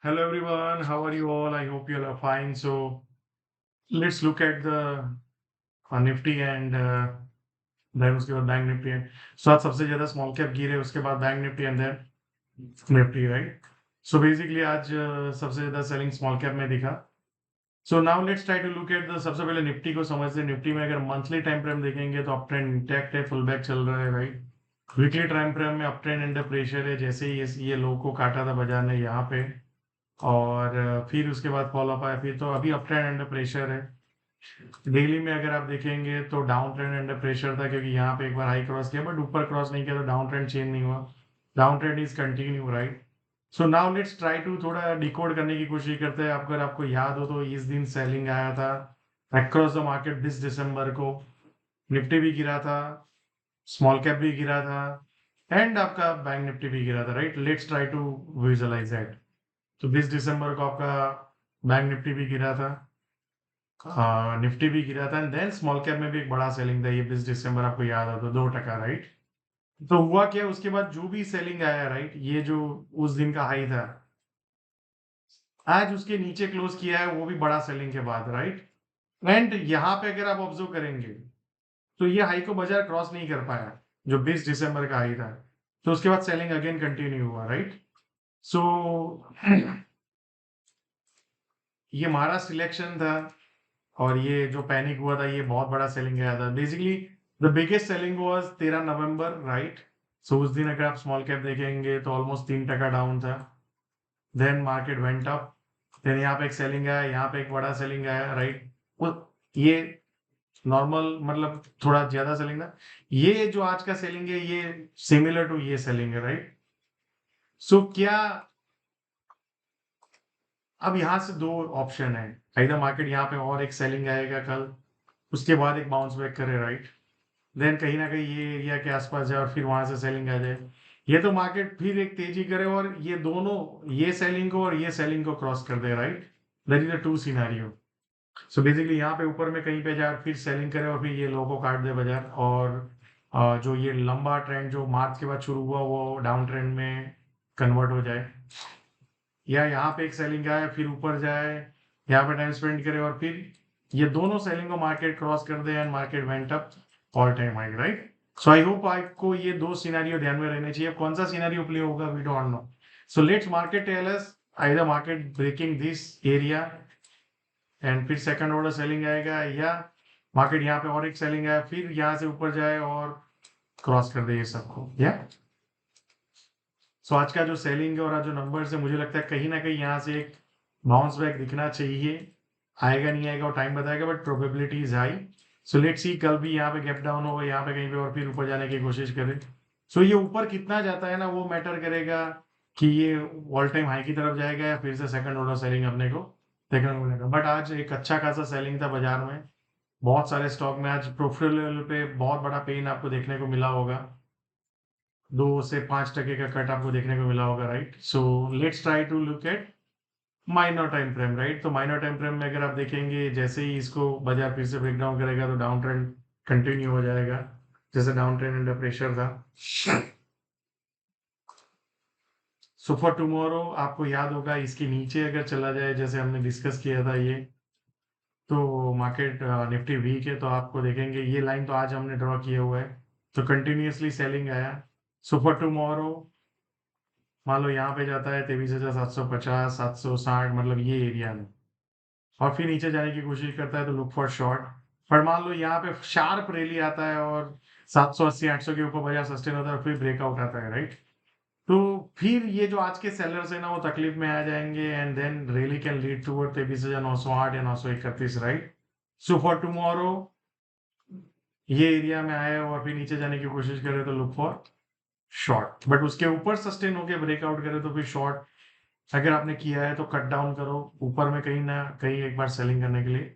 Hello everyone, how are you all? I hope you all are fine. So let's look at the Nifty and then उसके बाद bank Nifty है. So आज सबसे ज्यादा small cap गिरे, उसके बाद bank Nifty and then Nifty, right? So basically आज सबसे ज्यादा सेलिंग स्मॉल कैप में दिखा. So now let's try to look at the सबसे पहले निफ्टी को समझते हैं. निफ्टी में अगर मंथली टाइम फ्रेम देखेंगे तो अप ट्रेंड इंटैक्ट है, फुल बैक चल रहा है, राइट? वीकली टाइम फ्रेम में अप ट्रेंड अंडर प्रेशर है. जैसे ही ये लो को काटा था बाजार ने यहाँ पे, और फिर उसके बाद फॉलो अप आया, फिर तो अभी अप ट्रेंड अंडर प्रेशर है. डेली में अगर आप देखेंगे तो डाउन ट्रेंड अंडर प्रेशर था, क्योंकि यहाँ पे एक बार हाई क्रॉस किया बट ऊपर क्रॉस नहीं किया, तो डाउन ट्रेंड चेंज नहीं हुआ. Down trend is continue, right? So now let's try to थोड़ा डिकोड करने की कोशिश करते हैं. अगर आपको याद हो तो इस दिन सेलिंग आया था अक्रॉस द मार्केट 20 दिसंबर को. निफ्टी भी गिरा था, स्मॉल कैप भी गिरा था, एंड आपका बैंक निफ्टी भी गिरा था, right? Let's try to visualize that. तो 20 दिसंबर को आपका बैंक निफ्टी भी गिरा था, निफ्टी भी गिरा था, एंड देन स्मॉल कैप में भी एक बड़ा सेलिंग था ये 20 दिसंबर, आपको याद हो तो 2%, राइट? तो हुआ क्या उसके बाद, जो भी सेलिंग आया, राइट, ये जो उस दिन का हाई था, आज उसके नीचे क्लोज किया है, वो भी बड़ा सेलिंग के बाद, राइट? एंड यहाँ पे अगर आप ऑब्जर्व करेंगे तो ये हाई को बाजार क्रॉस नहीं कर पाया, जो 20 दिसंबर का हाई था. तो उसके बाद सेलिंग अगेन कंटिन्यू हुआ, राइट? सो ये हमारा सिलेक्शन था, और ये जो पैनिक हुआ था, ये बहुत बड़ा सेलिंग आया था. Basically the biggest selling was 13 November, right? So उस दिन अगर आप स्मॉल कैप देखेंगे तो ऑलमोस्ट 3% डाउन था. Then market went up, then यहाँ पे एक सेलिंग आया, यहाँ पे एक बड़ा सेलिंग आया, राइट? ये नॉर्मल, मतलब थोड़ा ज्यादा सेलिंग था. ये जो आज का सेलिंग है, ये सिमिलर टू ये सेलिंग है, राइट? सो क्या, अब यहाँ से दो ऑप्शन है. इधर मार्केट यहाँ पे और एक सेलिंग आएगा कल, उसके बाद एक बाउंस बैक करे, राइट? देन कहीं ना कहीं ये एरिया के आसपास जाए और फिर वहां से सेलिंग आ जाए. ये तो मार्केट फिर एक तेजी करे और ये दोनों, ये सेलिंग को और ये सेलिंग को क्रॉस कर दे, right? That is the two scenario. So basically यहाँ पे ऊपर में कहीं पे जाए, फिर सेलिंग करे और फिर ये लो को काट दे बाजार, और जो ये लंबा ट्रेंड जो मार्च के बाद शुरू हुआ वो डाउन ट्रेंड में कन्वर्ट हो जाए, या यहाँ पे एक सेलिंग आए फिर ऊपर जाए, यहाँ पे टाइम स्पेंड करे और फिर ये दोनों सेलिंग को मार्केट क्रॉस कर दे and market went up all time high, right? So I hope आपको ये दो सिनेरियो ध्यान में रहने चाहिए. कौन सा सिनेरियो प्ले होगा we don't know. So let's market tell us either market breaking this area and फिर सेकंड ऑर्डर सेलिंग आएगा, या मार्केट यहाँ पे और एक सेलिंग आया फिर यहाँ से ऊपर जाए और क्रॉस कर दे ये सबको, या? सो आज का जो सेलिंग है और आज जो नंबर्स है, मुझे लगता है कहीं ना कहीं यहाँ से एक बाउंस बैक दिखना चाहिए. आएगा नहीं आएगा वो टाइम बताएगा, but probability is high. So let's see, कल भी यहाँ पे गैप डाउन होगा यहाँ पे कहीं पे और फिर ऊपर जाने की कोशिश करें. सो ये ऊपर कितना जाता है ना, वो मैटर करेगा कि ये ऑल टाइम हाई की तरफ जाएगा या फिर से सेकंड ऑर्डर सेलिंग अपने को देखने को मिलेगा. बट आज एक अच्छा खासा सेलिंग था बाजार में, बहुत सारे स्टॉक में आज प्रोफिट लेवल पे बहुत बड़ा पेन आपको देखने को मिला होगा. 2 से 5% का कट आपको देखने को मिला होगा, right? So let's try to look at minor time frame, right? तो माइनर टाइम फ्रेम में अगर आप देखेंगे, जैसे ही इसको बाजार फिर से ब्रेक डाउन करेगा तो डाउन ट्रेंड कंटिन्यू हो जाएगा, जैसे डाउन ट्रेंड अंडर प्रेशर था. सो फॉर टुमारो आपको याद होगा, इसके नीचे अगर चला जाए, जैसे हमने डिस्कस किया था ये, तो मार्केट निफ्टी वीक है, तो आपको देखेंगे ये लाइन तो आज हमने ड्रॉ किया हुआ है, तो कंटिन्यूअसली सेलिंग आया. सो फॉर टुमारो मान लो यहाँ पे जाता है 23,750 760, मतलब ये एरिया में, और फिर नीचे जाने की कोशिश करता है तो लुक फॉर शॉर्ट. पर मान लो यहाँ पे शार्प रैली आता है और 780 800 के ऊपर बाजार सस्टेन होता है और फिर ब्रेकआउट आता है, राइट? तो फिर ये जो आज के सेलर्स है ना, वो तकलीफ में आ जाएंगे and then rally can lead toward 23,908 या 931, राइट? सो फॉर टुमारो ये एरिया में आए और फिर नीचे जाने की कोशिश करे तो लुक फॉर शॉर्ट, बट उसके ऊपर सस्टेन होके ब्रेकआउट करे तो फिर शॉर्ट. अगर आपने किया है तो कट डाउन करो, ऊपर में कहीं ना कहीं एक बार सेलिंग करने के लिए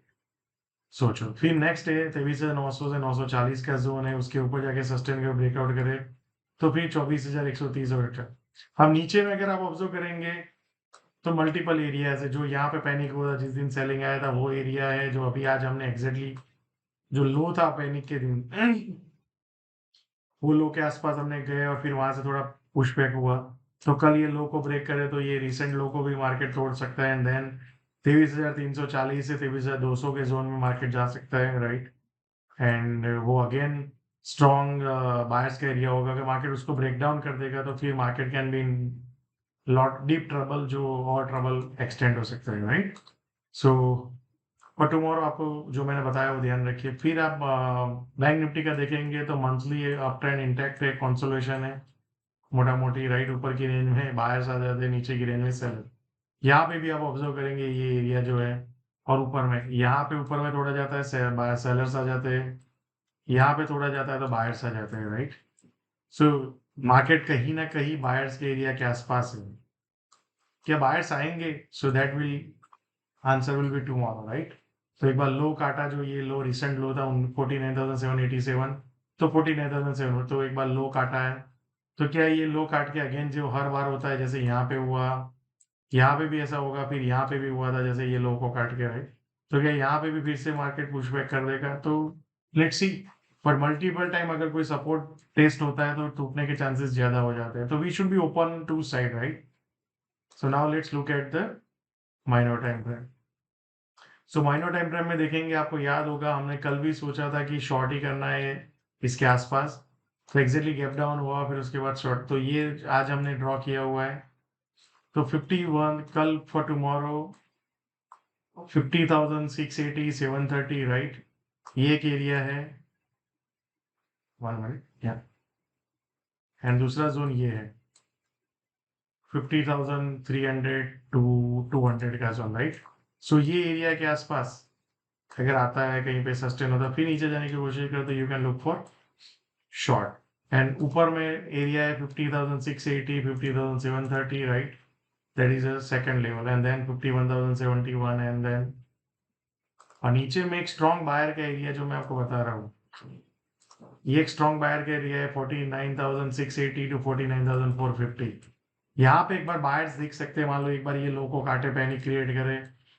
सोचो. फिर नेक्स्ट है 23,900 से 940 का जोन है, उसके ऊपर जाके सस्टेन कर ब्रेकआउट करे तो फिर 24,130 और हम नीचे में अगर आप ऑब्जर्व करेंगे तो मल्टीपल एरियाज है. जो यहाँ पे पैनिक हुआ था जिस दिन सेलिंग आया था, वो एरिया है जो अभी आज हमने एग्जैक्टली जो लो था पैनिक के दिन, वो लो के आसपास हमने गए और फिर वहां से थोड़ा पुश बैक हुआ. तो कल ये लो को ब्रेक करे तो ये रिसेंट लो को भी मार्केट तोड़ सकता है, एंड देन 23,340 से 23,200 के जोन में मार्केट जा सकता है, राइट। एंड वो अगेन स्ट्रॉन्ग बायर्स का एरिया होगा। अगर मार्केट उसको ब्रेक डाउन कर देगा तो फिर market can be in lot deep trouble, जो और ट्रबल एक्सटेंड हो सकता है, राइट। सो और टुमारो आपको जो मैंने बताया वो ध्यान रखिए। फिर आप बैंक निफ्टी का देखेंगे तो मंथली अप ट्रेंड इंटैक्ट है, कंसोलिडेशन है मोटा मोटी, राइट। ऊपर की रेंज में बायर्स आ जाते हैं, नीचे की रेंज में सेलर। यहाँ पे भी आप ऑब्जर्व करेंगे ये एरिया जो है, और ऊपर में, यहाँ पे ऊपर में थोड़ा जाता है सेलर्स आ जाते हैं, यहाँ पे थोड़ा जाता है तो बायर्स आ जाते हैं, राइट। सो मार्केट कहीं ना कहीं बायर्स के एरिया के आसपास है। क्या बायर्स आएंगे? So that will answer will be tomorrow, right. तो एक बार लो काटा, जो ये लो रिसेंट लो था 49,787, तो 49,700, तो एक बार लो काटा है। तो क्या ये लो काट के अगेन जो हर बार होता है, जैसे यहाँ पे हुआ, यहाँ पे भी ऐसा होगा, फिर यहाँ पे भी हुआ था जैसे ये लो को काट के, राइट। तो क्या यहाँ पे भी फिर से मार्केट पुशबैक कर देगा? तो लेट्स सी। पर मल्टीपल टाइम अगर कोई सपोर्ट टेस्ट होता है तो टूटने के चांसेस ज्यादा हो जाते हैं, तो we should be open to side, right. So now let's look at the minor time frame. So minor time frame में देखेंगे, आपको याद होगा हमने कल भी सोचा था कि शॉर्ट ही करना है इसके आसपास। तो एग्जैक्टली गैप डाउन हुआ, फिर उसके बाद शॉर्ट, तो ये आज हमने ड्रॉ किया हुआ है। तो 51 कल फॉर टुमारो 50,680 730, राइट। ये एक एरिया है, 1 मिनट या, एंड दूसरा जोन ये है 50,300 टू 200 का जोन, राइट। सो ये एरिया के आसपास अगर आता है, कहीं पे सस्टेन होता है, फिर नीचे जाने की कोशिश करो, तो you can look for short. And ऊपर में एरिया है 50,680 50,730, right. That is a second level, and then 51,071, and then और नीचे में एक स्ट्रॉन्ग बायर का एरिया जो मैं आपको बता रहा हूँ, ये एक स्ट्रॉन्ग बायर का एरिया है 49,680 टू 49,450। यहाँ पे एक बार बायर्स दिख सकते हैं, मान लो एक बार ये लो को काटे, पैनिक क्रिएट करे,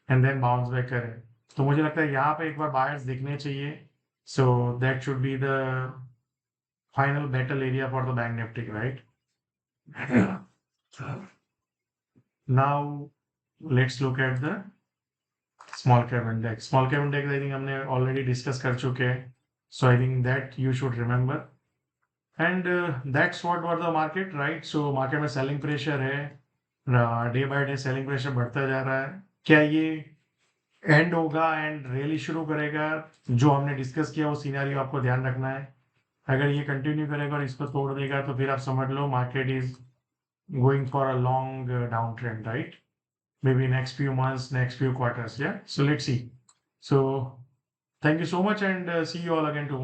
एंड देन बाउंस बैक करे, तो मुझे लगता है यहाँ पे एक बार बायर्स दिखने चाहिए। So that should be the final battle area for the bank nifty, right. Now let's look at the small cap index. Small cap index I think हमने ऑलरेडी डिस्कस कर चुके हैं, so I think that you should remember. And that's what were the market, right. So market में selling pressure है, day by day selling pressure बढ़ता जा रहा है। क्या ये एंड होगा एंड रैली शुरू करेगा? जो हमने डिस्कस किया वो सिनेरियो आपको ध्यान रखना है। अगर ये कंटिन्यू करेगा और इसको तोड़ देगा तो फिर आप समझ लो market is going for a long down trend, right. Maybe next few months, next few quarters. Yeah. So let's see. So thank you so much, and see you all again tomorrow.